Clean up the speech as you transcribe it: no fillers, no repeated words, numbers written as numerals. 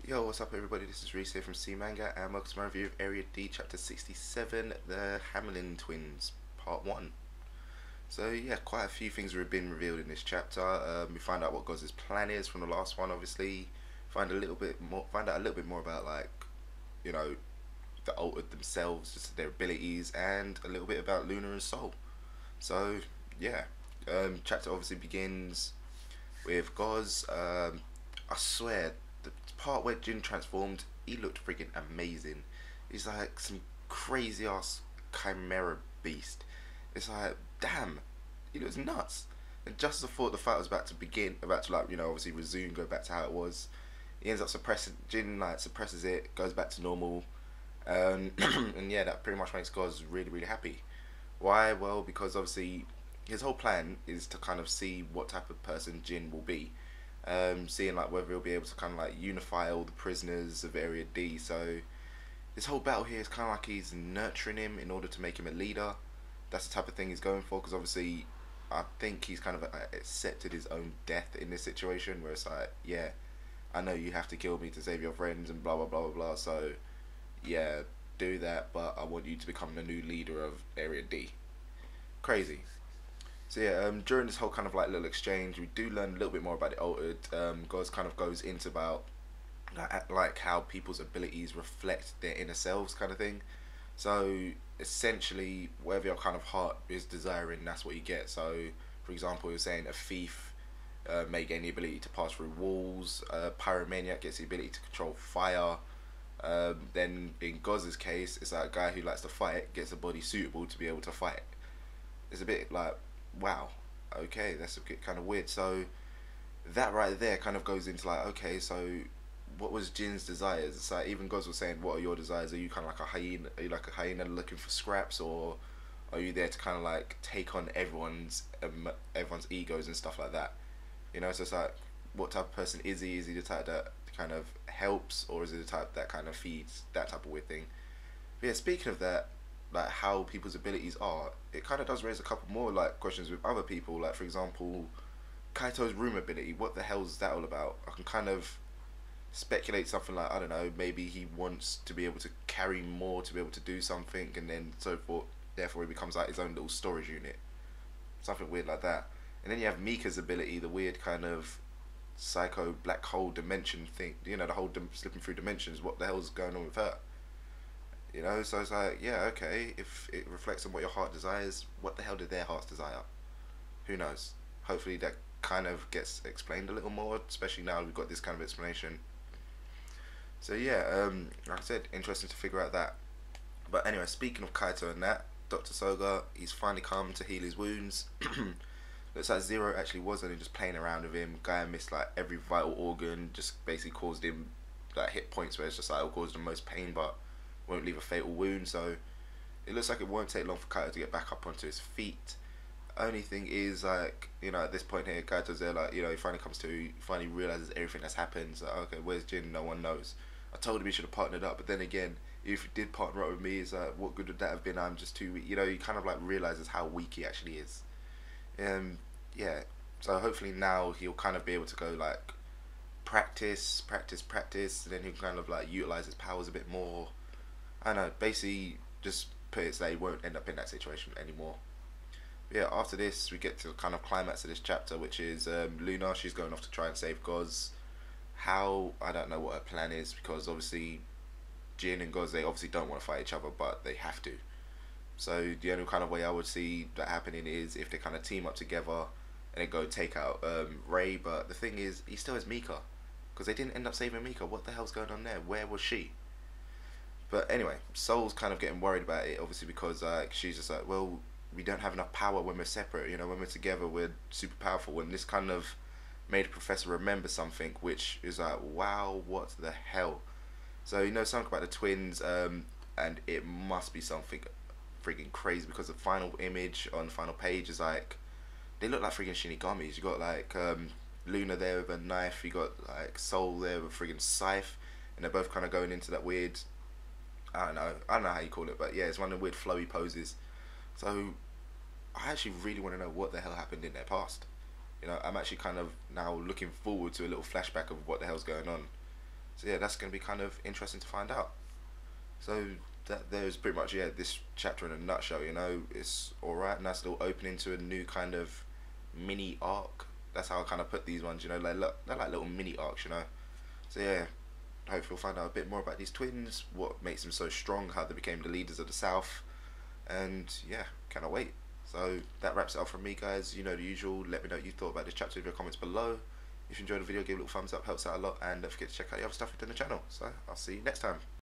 Yo, what's up everybody, this is Reese here from C Manga and welcome to my review of Area D Chapter 67, The Hamelin Twins, Part 1. So yeah, quite a few things have been revealed in this chapter. We find out what Goz's plan is from the last one, obviously. Find out a little bit more about, like, you know, the Altered themselves, just their abilities, and a little bit about Luna and Soul. So yeah, chapter obviously begins with Goz. I swear, the part where Jin transformed, he looked freaking amazing. He's like some crazy ass chimera beast. It's like, damn, he looks nuts. And just as I thought the fight was about to begin, about to, like, obviously resume, go back to how it was, he ends up suppressing, Jin like suppresses it, goes back to normal, and yeah, that pretty much makes Goz really, really happy. Why? Well, because obviously his whole plan is to kind of see what type of person Jin will be, seeing like whether he'll be able to kind of like unify all the prisoners of Area D. So this whole battle here is kind of like he's nurturing him in order to make him a leader. That's the type of thing he's going for, because obviously I think he's kind of accepted his own death in this situation, where it's like, yeah, I know you have to kill me to save your friends and blah blah blah blah blah. So yeah, do that, but I want you to become the new leader of Area D. Crazy. So yeah, during this whole kind of like little exchange, we do learn a little bit more about the Altered. Goz kind of goes into about like how people's abilities reflect their inner selves, kind of thing. So essentially, whatever your kind of heart is desiring, that's what you get. So, for example, you're saying a thief may gain the ability to pass through walls. Pyromaniac gets the ability to control fire. Then in Goz's case, it's like a guy who likes to fight gets a body suitable to be able to fight. It's a bit like, wow, okay, that's a bit kind of weird. So that right there kind of goes into like, okay, so what was Jin's desires? It's like even Goz was saying, what are your desires? Are you kind of like a hyena? Are you like a hyena looking for scraps, or are you there to kind of like take on everyone's egos and stuff like that? So it's like, what type of person is he? Is he the type that kind of helps, or is he the type that kind of feeds, that type of weird thing? But yeah, speaking of that, like how people's abilities are, it kind of does raise a couple more like questions with other people. Like, for example, Kaito's room ability. What the hell is that all about? I can kind of speculate something like, I don't know, maybe he wants to be able to carry more to be able to do something, and then so forth. Therefore, he becomes like his own little storage unit, something weird like that. And then you have Mika's ability, the weird kind of psycho black hole dimension thing. The whole slipping through dimensions. What the hell's going on with her? So it's like, yeah, okay, if it reflects on what your heart desires, what the hell did their hearts desire? Who knows? Hopefully that kind of gets explained a little more, especially now we've got this kind of explanation. So yeah, like I said, interesting to figure out that. But anyway, speaking of Kaito and that, Dr. Soga, he's finally come to heal his wounds. Looks like Zero actually was only just playing around with him. Guy missed like every vital organ, just basically caused him like hit points where it's just like it'll cause the most pain, but won't leave a fatal wound. So it looks like it won't take long for Kaito to get back up onto his feet. Only thing is, like, at this point here, Kaito's there, like, he finally realizes everything that's happened. So, okay, where's Jin? No one knows. I told him he should have partnered up, but then again, if he did partner up with me, it's like, what good would that have been? I'm just too weak. He kind of like realizes how weak he actually is. Yeah. So hopefully now he'll kind of be able to go like practice, and then he'll kind of like utilize his powers a bit more. I don't know, basically just put it so he won't end up in that situation anymore. But yeah, after this we get to the kind of climax of this chapter, which is Luna. She's going off to try and save Goz. How? I don't know what her plan is, because obviously Jin and Goz, they obviously don't want to fight each other, but they have to. So the only kind of way I would see that happening is if they kind of team up together and then go take out Ray. But the thing is, he still has Mika, because they didn't end up saving Mika. What the hell's going on there? Where was she? But anyway, Soul's kind of getting worried about it, obviously, because she's just like, well, we don't have enough power when we're separate. When we're together, we're super powerful. And this kind of made the professor remember something, which is like, wow, what the hell? So something about the twins, and it must be something freaking crazy, because the final image on the final page is like, they look like freaking Shinigamis. You got like Luna there with a knife. You got like Soul there with a freaking scythe, and they're both kind of going into that weird, I don't know how you call it, but yeah, it's one of the weird flowy poses. So I actually really want to know what the hell happened in their past. I'm actually kind of now looking forward to a little flashback of what the hell's going on. So yeah, that's going to be kind of interesting to find out. So that there's pretty much, yeah, this chapter in a nutshell. You know, it's all right, nice little opening to a new kind of mini arc. That's how I kind of put these ones. You know, like look, they're like little mini arcs. You know, so yeah, hopefully we'll find out a bit more about these twins, what makes them so strong, how they became the leaders of the South, and yeah, cannot wait. So that wraps it up from me, guys. You know the usual. Let me know what you thought about this chapter in your comments below. If you enjoyed the video, give it a little thumbs up, helps out a lot, and don't forget to check out the other stuff within the channel. So I'll see you next time.